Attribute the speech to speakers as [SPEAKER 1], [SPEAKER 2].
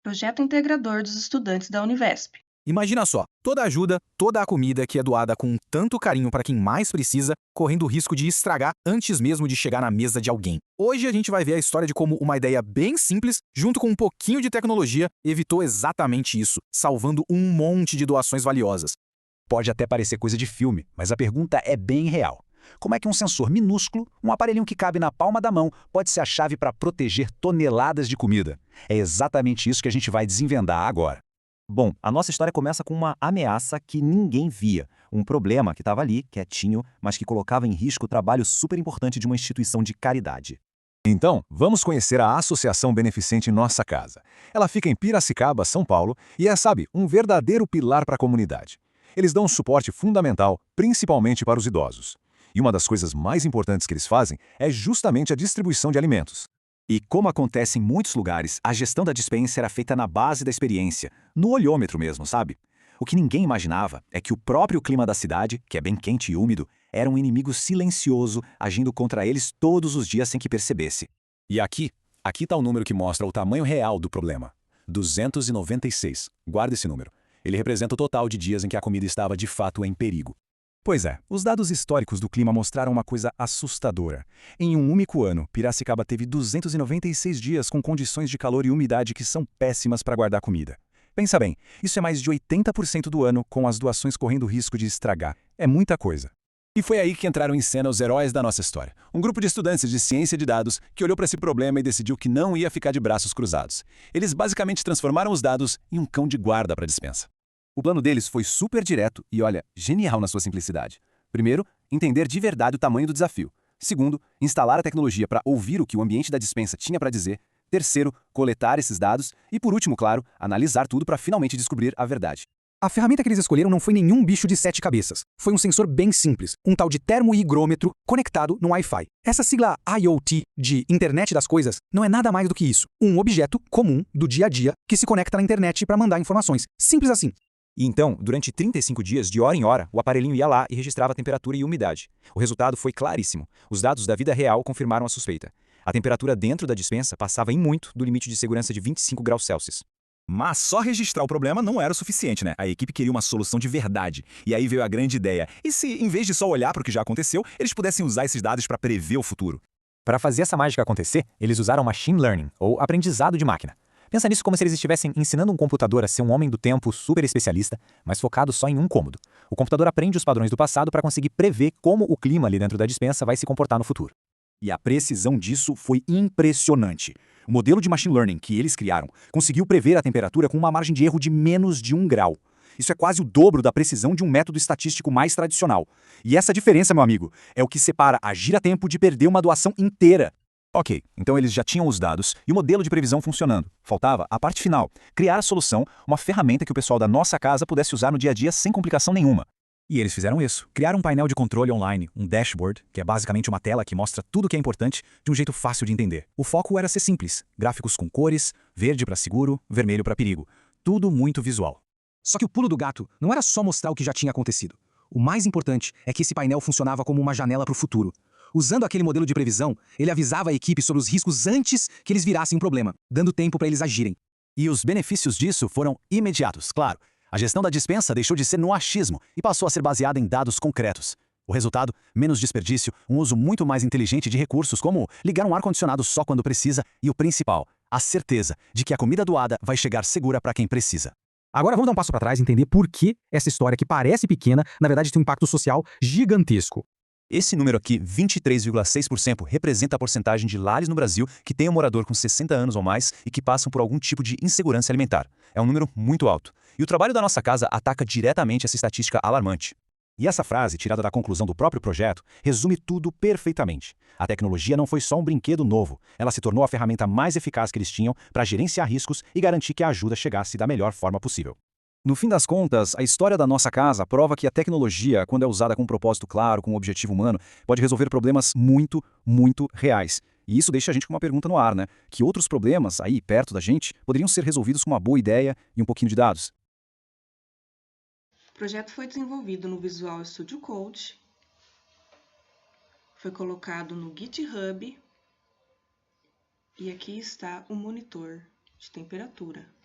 [SPEAKER 1] projeto integrador dos estudantes da Univesp.
[SPEAKER 2] Imagina só, toda a ajuda, toda a comida que é doada com tanto carinho para quem mais precisa, correndo o risco de estragar antes mesmo de chegar na mesa de alguém. Hoje a gente vai ver a história de como uma ideia bem simples, junto com um pouquinho de tecnologia, evitou exatamente isso, salvando um monte de doações valiosas.
[SPEAKER 3] Pode até parecer coisa de filme, mas a pergunta é bem real. Como é que um sensor minúsculo, um aparelhinho que cabe na palma da mão, pode ser a chave para proteger toneladas de comida? É exatamente isso que a gente vai desvendar agora.
[SPEAKER 4] Bom, a nossa história começa com uma ameaça que ninguém via. Um problema que estava ali, quietinho, mas que colocava em risco o trabalho super importante de uma instituição de caridade.
[SPEAKER 3] Então, vamos conhecer a Associação Beneficente Nossa Casa. Ela fica em Piracicaba, São Paulo, e é, sabe, um verdadeiro pilar para a comunidade. Eles dão um suporte fundamental, principalmente para os idosos. E uma das coisas mais importantes que eles fazem é justamente a distribuição de alimentos.
[SPEAKER 4] E como acontece em muitos lugares, a gestão da despensa era feita na base da experiência, no olhômetro mesmo, sabe? O que ninguém imaginava é que o próprio clima da cidade, que é bem quente e úmido, era um inimigo silencioso, agindo contra eles todos os dias sem que percebesse.
[SPEAKER 3] E aqui está o número que mostra o tamanho real do problema. 296. Guarda esse número. Ele representa o total de dias em que a comida estava de fato em perigo. Pois é, os dados históricos do clima mostraram uma coisa assustadora. Em um único ano, Piracicaba teve 296 dias com condições de calor e umidade que são péssimas para guardar comida. Pensa bem, isso é mais de 80% do ano, com as doações correndo risco de estragar. É muita coisa. E foi aí que entraram em cena os heróis da nossa história. Um grupo de estudantes de ciência de dados que olhou para esse problema e decidiu que não ia ficar de braços cruzados. Eles basicamente transformaram os dados em um cão de guarda para a despensa.
[SPEAKER 4] O plano deles foi super direto e, olha, genial na sua simplicidade. Primeiro, entender de verdade o tamanho do desafio. Segundo, instalar a tecnologia para ouvir o que o ambiente da despensa tinha para dizer. Terceiro, coletar esses dados. E por último, claro, analisar tudo para finalmente descobrir a verdade.
[SPEAKER 2] A ferramenta que eles escolheram não foi nenhum bicho de 7 cabeças. Foi um sensor bem simples, um tal de termohigrômetro conectado no Wi-Fi. Essa sigla IoT, de Internet das Coisas, não é nada mais do que isso. Um objeto comum do dia a dia que se conecta na internet para mandar informações. Simples assim.
[SPEAKER 4] E então, durante 35 dias, de hora em hora, o aparelhinho ia lá e registrava a temperatura e umidade. O resultado foi claríssimo. Os dados da vida real confirmaram a suspeita. A temperatura dentro da despensa passava em muito do limite de segurança de 25 graus Celsius.
[SPEAKER 3] Mas só registrar o problema não era o suficiente, né? A equipe queria uma solução de verdade. E aí veio a grande ideia. E se, em vez de só olhar para o que já aconteceu, eles pudessem usar esses dados para prever o futuro?
[SPEAKER 4] Para fazer essa mágica acontecer, eles usaram machine learning, ou aprendizado de máquina. Pensa nisso como se eles estivessem ensinando um computador a ser um homem do tempo super especialista, mas focado só em um cômodo. O computador aprende os padrões do passado para conseguir prever como o clima ali dentro da despensa vai se comportar no futuro.
[SPEAKER 3] E a precisão disso foi impressionante. O modelo de machine learning que eles criaram conseguiu prever a temperatura com uma margem de erro de menos de 1 grau. Isso é quase o dobro da precisão de um método estatístico mais tradicional. E essa diferença, meu amigo, é o que separa agir a tempo de perder uma doação inteira. Ok, então eles já tinham os dados e o modelo de previsão funcionando. Faltava a parte final, criar a solução, uma ferramenta que o pessoal da nossa casa pudesse usar no dia a dia sem complicação nenhuma.
[SPEAKER 2] E eles fizeram isso. Criaram um painel de controle online, um dashboard, que é basicamente uma tela que mostra tudo o que é importante de um jeito fácil de entender. O foco era ser simples, gráficos com cores, verde para seguro, vermelho para perigo. Tudo muito visual. Só que o pulo do gato não era só mostrar o que já tinha acontecido. O mais importante é que esse painel funcionava como uma janela para o futuro. Usando aquele modelo de previsão, ele avisava a equipe sobre os riscos antes que eles virassem um problema, dando tempo para eles agirem.
[SPEAKER 4] E os benefícios disso foram imediatos, claro. A gestão da despensa deixou de ser no achismo e passou a ser baseada em dados concretos. O resultado, menos desperdício, um uso muito mais inteligente de recursos, como ligar um ar-condicionado só quando precisa e o principal, a certeza de que a comida doada vai chegar segura para quem precisa.
[SPEAKER 2] Agora vamos dar um passo para trás e entender por que essa história que parece pequena, na verdade tem um impacto social gigantesco.
[SPEAKER 4] Esse número aqui, 23,6%, representa a porcentagem de lares no Brasil que tem um morador com 60 anos ou mais e que passam por algum tipo de insegurança alimentar. É um número muito alto. E o trabalho da nossa casa ataca diretamente essa estatística alarmante.
[SPEAKER 3] E essa frase, tirada da conclusão do próprio projeto, resume tudo perfeitamente. A tecnologia não foi só um brinquedo novo, ela se tornou a ferramenta mais eficaz que eles tinham para gerenciar riscos e garantir que a ajuda chegasse da melhor forma possível. No fim das contas, a história da nossa casa prova que a tecnologia, quando é usada com um propósito claro, com um objetivo humano, pode resolver problemas muito, muito reais. E isso deixa a gente com uma pergunta no ar, né? Que outros problemas aí perto da gente poderiam ser resolvidos com uma boa ideia e um pouquinho de dados?
[SPEAKER 1] O projeto foi desenvolvido no Visual Studio Code, foi colocado no GitHub e aqui está o monitor de temperatura.